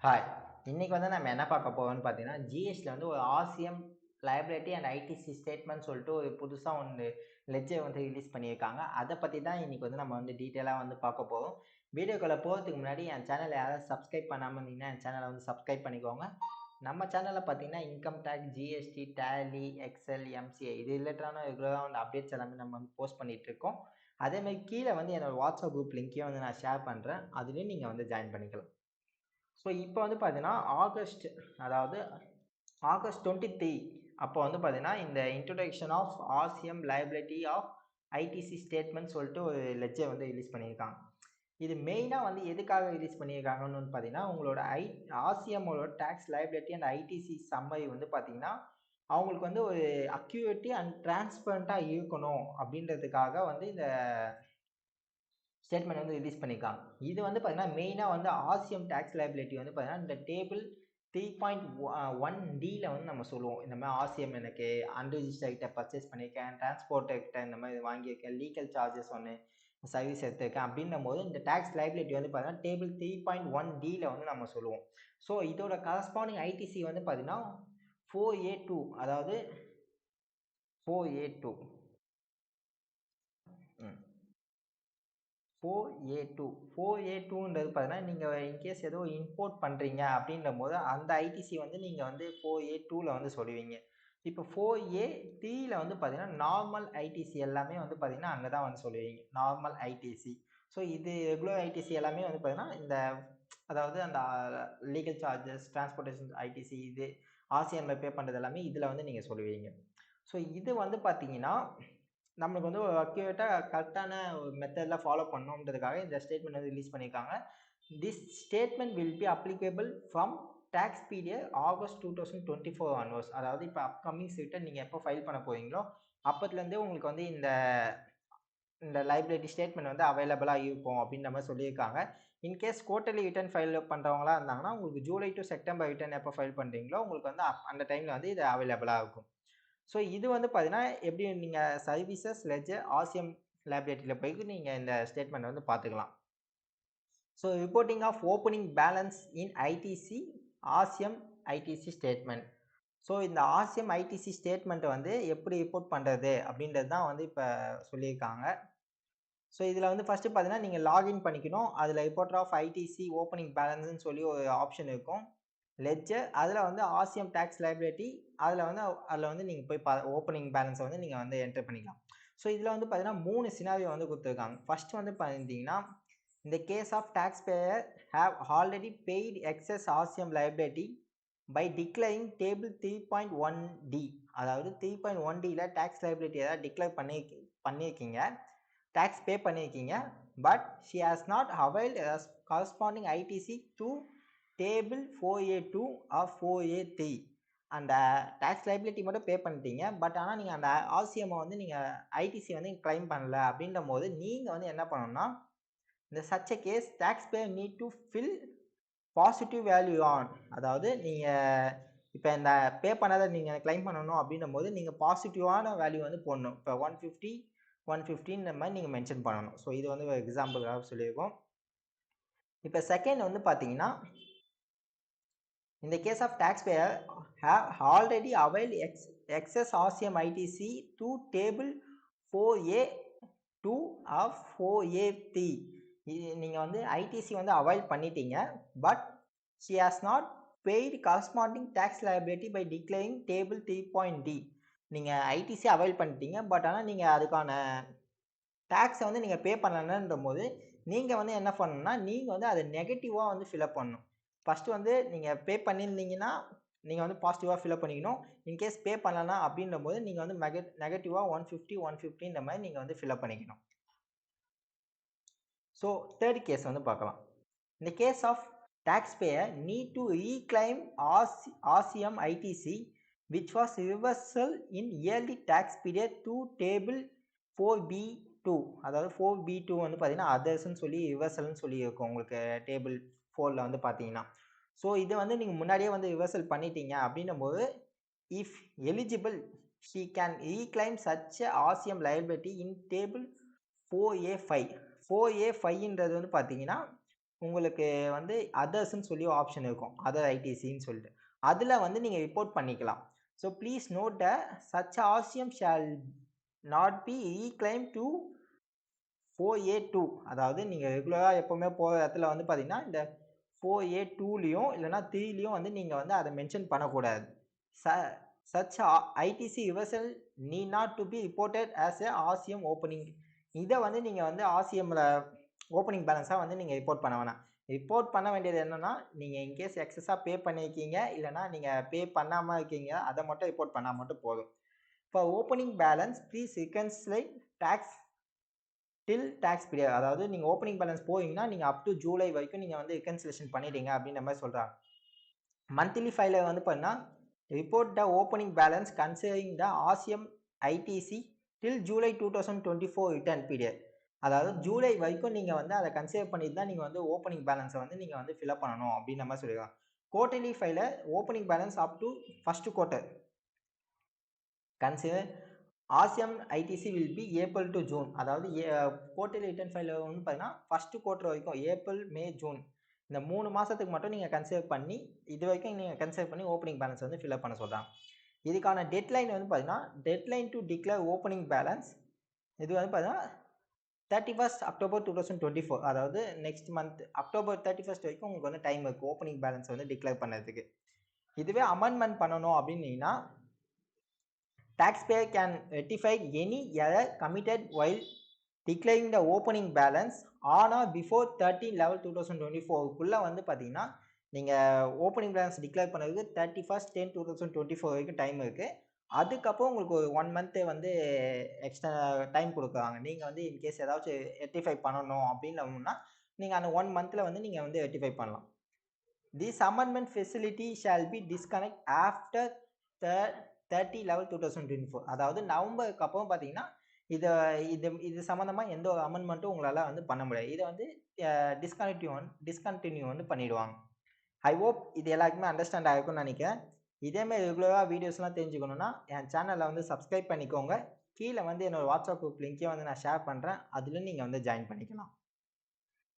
Hi. இன்னைக்கு வந்து நம்ம என்ன பார்க்க போறோம்னு பார்த்தீங்கன்னா, ஜிஎஸ்டில வந்து ஒரு RCM liability and ITC statement சொல்லிட்டு ஒரு புதுசா ஒண்ணு லெட்ஜர் வந்து ரிலீஸ் பண்ணியிருக்காங்க. அத பத்தி தான் இன்னைக்கு வந்து நம்ம வந்து டீட்டெயிலா வந்து பார்க்க போறோம். வீடியோக்குள்ள போறதுக்கு முன்னாடி என் சேனல யாராவது சப்ஸ்கிரைப் பண்ணாம இருந்தீங்கன்னா, என் சேனல வந்து சப்ஸ்கிரைப் பண்ணிக்கோங்க. நம்ம சேனல்ல பார்த்தீங்கன்னா, income tax, GST, Tally, Excel, MCA இது ரிலேட்டடான ரெகுலரா வந்து அப்டேட்ஸ் எல்லாமே நம்ம வந்து போஸ்ட் பண்ணிட்டு இருக்கோம். அதே மாரி கீழ வந்து என்னோட வாட்ஸ்அப் குரூப் லிங்க்கையும் வந்து நான் ஷேர் பண்றேன். அதுலயும் நீங்க வந்து ஜாயின் பண்ணிக்கலாம். ஸோ இப்போ வந்து பார்த்தீங்கன்னா, அதாவது ஆகஸ்ட் 23 அப்போ வந்து பார்த்தீங்கன்னா, இந்த introduction of RCM liability of ITC statement சொல்லிட்டு ஒரு லெட்ஜர் வந்து ரிலீஸ் பண்ணியிருக்காங்க. இது மெயினா வந்து எதுக்காக ரிலீஸ் பண்ணியிருக்காங்கன்னு வந்து பார்த்தீங்கன்னா, உங்களோட ஆர்சிஎம்மோட tax liability and ITC summary வந்து பார்த்தீங்கன்னா, அவங்களுக்கு வந்து ஒரு அக்யூரேட்டி அண்ட் டிரான்ஸ்பரண்டா இருக்கணும் அப்படின்றதுக்காக வந்து இந்த ஸ்டேட்மெண்ட் வந்து ரிலீஸ் பண்ணியிருக்காங்க. இது வந்து பார்த்தீங்கன்னா, மெயினா வந்து ஆர்சிஎம் டாக்ஸ் லையபிலிட்டி வந்து பார்த்தீங்கன்னா, இந்த டேபிள் 3.1 வந்து நம்ம சொல்லுவோம். இந்த மாரி ஆர்சிஎம் எனக்கு அன்ரிஜிஸ்டர்ட் கிட்ட பர்ச்சேஸ் பண்ணியிருக்கேன், டிரான்ஸ்போர்ட்டர் கிட்ட இந்த மாரி வாங்கியிருக்கேன், லீகல் சார்ஜஸ் ஒண்ணு சர்வீஸ் எடுத்திருக்கேன் அப்படின்னும்போது, இந்த டாக்ஸ் லையபிலிட்டி வந்து பார்த்தீங்கன்னா, டேபிள் 3.1 வந்து நம்ம சொல்லுவோம். ஸோ இதோட கரஸ்பாண்டிங் ஐடிசி வந்து பார்த்தீங்கன்னா, 4A2 அதாவது 4A2 ம். 4A2 4A2ன்றது பார்த்தீங்கன்னா, நீங்க இன்கேஸ் ஏதோ இம்போர்ட் பண்றீங்க அப்படின்றபோது, அந்த ஐடிசி வந்து நீங்க வந்து 4A2ல வந்து சொல்லுவீங்க. இப்போ 4A3ல வந்து பார்த்தீங்கன்னா, நார்மல் ஐடிசி எல்லாமே வந்து பார்த்தீங்கன்னா, அங்க தான் வந்து சொல்லுவீங்க. Normal ITC. ஸோ இது ரெகுலர் ஐடிசி எல்லாமே வந்து பார்த்தீங்கன்னா, இந்த அதாவது அந்த லீகல் சார்ஜஸ், டிரான்ஸ்போர்டேஷன் ஐடிசி இது ஆர்சிஎம்ல பே பண்றது எல்லாமே இதுல வந்து நீங்க சொல்லுவீங்க. ஸோ இது வந்து பார்த்தீங்கன்னா, நம்மளுக்கு வந்து ஒரு அக்யூரேட்டா கரெக்டான ஒரு மெத்தட்ல ஃபாலோ பண்ணணும்ன்றதுக்காக இந்த ஸ்டேட்மெண்ட் வந்து ரிலீஸ் பண்ணியிருக்காங்க. This statement will be applicable from tax period August 2024 onwards. அதாவது இப்போ அப்கமிங் ரிட்டர்ன் நீங்க எப்போ ஃபைல் பண்ண போறீங்களோ, அப்பத்துலேருந்தே உங்களுக்கு வந்து இந்த இந்த லைபிலிட்டி ஸ்டேட்மெண்ட் வந்து அவைலபிளா இருக்கும் அப்படின்ற மாரி சொல்லியிருக்காங்க. இன்கேஸ் குவார்ட்டர்லி ரிட்டர்ன் ஃபைல் பண்றவங்களா இருந்தாங்கன்னா, உங்களுக்கு ஜூலை டூ செப்டம்பர் ரிட்டர்ன் எப்போ ஃபைல் பண்றீங்களோ, உங்களுக்கு வந்து அந்த டைம்ல வந்து இது அவைலபிளா இருக்கும். ஸோ இது வந்து பார்த்தீங்கன்னா, எப்படி நீங்க சர்வீசஸ், லெட்ஜர், ஆர்சிஎம் லைபிலிட்டில போயிட்டு நீங்க இந்த ஸ்டேட்மெண்ட் வந்து பார்த்துக்கலாம். So reporting of opening balance in ITC, RCM, ITC statement. So இந்த ஆர்சிஎம், ஐடிசி ஸ்டேட்மெண்ட்ட வந்து எப்படி ரிப்போர்ட் பண்றது அப்படின்றது தான் வந்து இப்ப சொல்லியிருக்காங்க. ஸோ இதில வந்து ஃபர்ஸ்ட்டு பார்த்தீங்கன்னா, நீங்க லாகின் பண்ணிக்கணும். அதில ரிப்போர்ட்டர் ஆஃப் ஐடிசி ஓப்பனிங் பேலன்ஸ்ன்னு சொல்லி ஒரு ஆப்ஷன் இருக்கும். லெட்ஜர் அதில வந்து ஆர்சிஎம் டாக்ஸ் லையபிலிட்டி அதில வந்து நீங்க போய் ஓப்பனிங் பேலன்ஸ வந்து நீங்க வந்து என்டர் பண்ணிக்கலாம். ஸோ இதில வந்து பார்த்தீங்கன்னா 3 சினாரியோ வந்து குடுத்துருக்காங்க. ஃபர்ஸ்ட் வந்து பார்த்தீங்கன்னா, இந்த case of tax payer have already paid excess RCM liability by declaring table 3.1டி அதாவது 3.1டில டாக்ஸ் லையபிலிட்டி ஏதாவது டிக்ளேர் பண்ணியிருக்கீங்க. டாக்ஸ் பே பண்ணியிருக்கீங்க. But she has not availed corresponding ITC to table 4A2 or 4A3 அந்த டாக்ஸ் லைபிலிட்டி மட்டும் பே பண்ணிட்டீங்க. But ஆனா நீங்க அந்த ஆர்சிஎம்ம வந்து நீங்க ஐடிசி வந்து கிளைம் பண்ணல அப்படின்றபோது, நீங்க வந்து என்ன பண்ணணும்னா, இந்த such a case taxpayer need to fill positive value on அதாவது நீங்க இப்ப இந்த பே பண்ணாத நீங்க கிளைம் பண்ணணும் அப்படின்னும்போது, நீங்க பாசிட்டிவான வேல்யூ வந்து போடணும். இப்ப 150, 115 இந்த மாரி நீங்க மென்ஷன் பண்ணணும். ஸோ இது வந்து ஒரு எக்ஸாம்பிளுக்காக சொல்லியிருக்கோம். இப்ப செகண்ட் வந்து பார்த்தீங்கன்னா, in the case of taxpayer have already availed excess RCM ITC to table 4A2 of 4A3 நீங்க வந்து ஐடிசி வந்து அவைல் பண்ணிட்டீங்க. But she has not paid corresponding tax liability by declaring table 3.d நீங்க ITC avail பண்ணிட்டீங்க. But ஆனா நீங்க அதுக்கான டாக்ஸை வந்து நீங்க பே பண்ணலன்ற போது, நீங்க வந்து என்ன பண்ணணும்னா, நீங்க வந்து அத நெகட்டிவா வந்து ஃபில் பண்ணணும். ஃபர்ஸ்ட் வந்து நீங்க பே பண்ணியிருந்தீங்கன்னா, நீங்க வந்து பாசிட்டிவா ஃபில் பண்ணிக்கணும். இன்கேஸ் பே பண்ணலனா அப்படின்றபோது, நீங்க வந்து நெகட்டிவா 150, 150 இந்த மாரி நீங்க வந்து ஃபில் பண்ணிக்கணும். ஸோ தேர்ட் கேஸ் வந்து பார்க்கலாம். இந்த case of taxpayer need to reclaim RCM ITC which was reversal in yearly tax period to table 4B2 அதாவது 4B2 வந்து பார்த்தீங்கன்னா அதர்ஸ்ன்னு சொல்லி ரிவர்சல்னு சொல்லி இருக்கும் உங்களுக்கு டேபிள் 4ல வந்து பார்த்தீங்கன்னா. ஸோ இதை வந்து நீங்கள் முன்னாடியே வந்து ரிவர்சல் பண்ணிட்டீங்க அப்படின்னும் போது if eligible she can reclaim such a RCM liability in table 4A5 4A5ன்றது வந்து பார்த்தீங்கன்னா உங்களுக்கு வந்து அதர்ஸ்ன்னு சொல்லி ஆப்ஷன் இருக்கும். அதர் ஐடிசின்னு சொல்லிட்டு. அதுல வந்து நீங்க ரிப்போர்ட் பண்ணிக்கலாம். So please note the such RCM shall not be reclaim to 4A2. அதாவது நீங்க ரெகுலரா எப்பவுமே போற இடத்துல வந்து பார்த்தீங்கன்னா, இந்த 4A2லயும் இல்லன்னா 3லயும் வந்து நீங்க வந்து அத மென்ஷன் பண்ணக்கூடாது. ச such ITC reversal need not to be reported as a RCM opening. இத வந்து நீங்க வந்து ஆர்சிஎம்ல ஓப்பனிங் பேலன்ஸா வந்து நீங்க ரிப்போர்ட் பண்ண வேணாம். ரிப்போர்ட் பண்ண வேண்டியது என்னன்னா, நீங்க இன்கேஸ் எக்ஸஸா பே பண்ணியிருக்கீங்க, இல்லன்னா நீங்க பே பண்ணாம இருக்கீங்க, அத மட்டும் ரிப்போர்ட் பண்ணா மட்டும் போதும். For opening balance please reconcile tax till tax period. அதாவது நீங்க ஓப்பனிங் பேலன்ஸ் போறீங்கன்னா, நீங்க அப் டு ஜூலை வரைக்கும் நீங்க வந்து ரெகன்சிலேஷன் பண்ணிட்டீங்க அப்படின்ற மாரி சொல்றாங்க. மந்த்லி ஃபைல வந்து பார்த்தீங்கன்னா, report the opening balance considering the RCM ITC till July 2024 return period. அதாவது ஜூலை வரைக்கும் நீங்க வந்து அத கன்சிடர் பண்ணிட்டு தான் நீங்க வந்து ஓப்பனிங் பேலன்ஸ வந்து நீங்க வந்து ஃபில் அப் பண்ணணும் அப்படின்ற மாரி சொல்லிருக்காங்க. குவார்ட்டர்லி ஃபைல opening balance up to first quarter consider RCM ITC will be April to June. அதாவது குவார்ட்டர்லி ரிட்டர்ன் ஃபைல் வந்து பார்த்தீங்கன்னா ஃபர்ஸ்ட் குவார்ட்டர் வரைக்கும் ஏப்ரல், மே, ஜூன் இந்த 3 மாசத்துக்கு மட்டும் நீங்க கன்சிடர் பண்ணி இது வரைக்கும் நீங்க கன்சிடர் பண்ணி ஓப்பனிங் பேலன்ஸ் வந்து ஃபில் அப் பண்ண சொல்றாங்க. இதுக்கான டெட்லைன் வந்து பார்த்தீங்கன்னா, deadline to declare opening balance இது வந்து பார்த்தீங்கன்னா 31 அக்டோபர் 2024. அதாவது நெக்ஸ்ட் மந்த் அக்டோபர் 31 வரைக்கும் உங்களுக்கு வந்து டைம் இருக்கு ஓப்பனிங் பேலன்ஸ் வந்து டிக்ளேர் பண்ணதுக்கு. இதுவே அமெண்ட்மெண்ட் பண்ணணும் அப்படின்னீங்கன்னா, taxpayer can rectify any error committed while declaring the opening balance on or before 13/11/2024 க்குள்ள வந்து பார்த்தீங்கன்னா, நீங்க ஓப்பனிங் பேலன்ஸ் டிக்ளேர் பண்ணதுக்கு 31/10/2024 வரைக்கும் டைம் இருக்கு. அதுக்கப்புறம் உங்களுக்கு ஒரு 1 மந்த் வந்து எக்ஸ்ட்ரா டைம் குடுக்குறாங்க. நீங்க வந்து இன்கேஸ் ஏதாச்சும் ரெக்டிஃபை பண்ணணும் அப்படின்னம்னா, நீங்க அந்த 1 மந்த்ல வந்து நீங்க வந்து ரெக்டிஃபை பண்ணலாம். This amendment facility shall be disconnect after the 30/11/2024. அதாவது நவம்பருக்கு அப்புறம் பார்த்தீங்கன்னா, இத இது இது சம்மந்தமா எந்த ஒரு அமெண்ட்மெண்ட்டும் உங்களால வந்து பண்ண முடியாது. இத வந்து டிஸ்கன்டின்யூ வந்து பண்ணிடுவாங்க. ஐ ஹோப் இது எல்லாருக்குமே அண்டர்ஸ்டாண்ட் ஆயிருக்கும்னு நினைக்கிறேன். இதே மாரி ரெகுலரா வீடியோஸ்லாம் தெரிஞ்சுக்கணும்னா, என் சேனல வந்து சப்ஸ்கிரைப் பண்ணிக்கோங்க. கீழ வந்து என்னோட வாட்ஸ்அப் குரூப் லிங்க்கையும் வந்து நான் ஷேர் பண்றேன். அதுல நீங்க வந்து ஜாயின் பண்ணிக்கலாம்.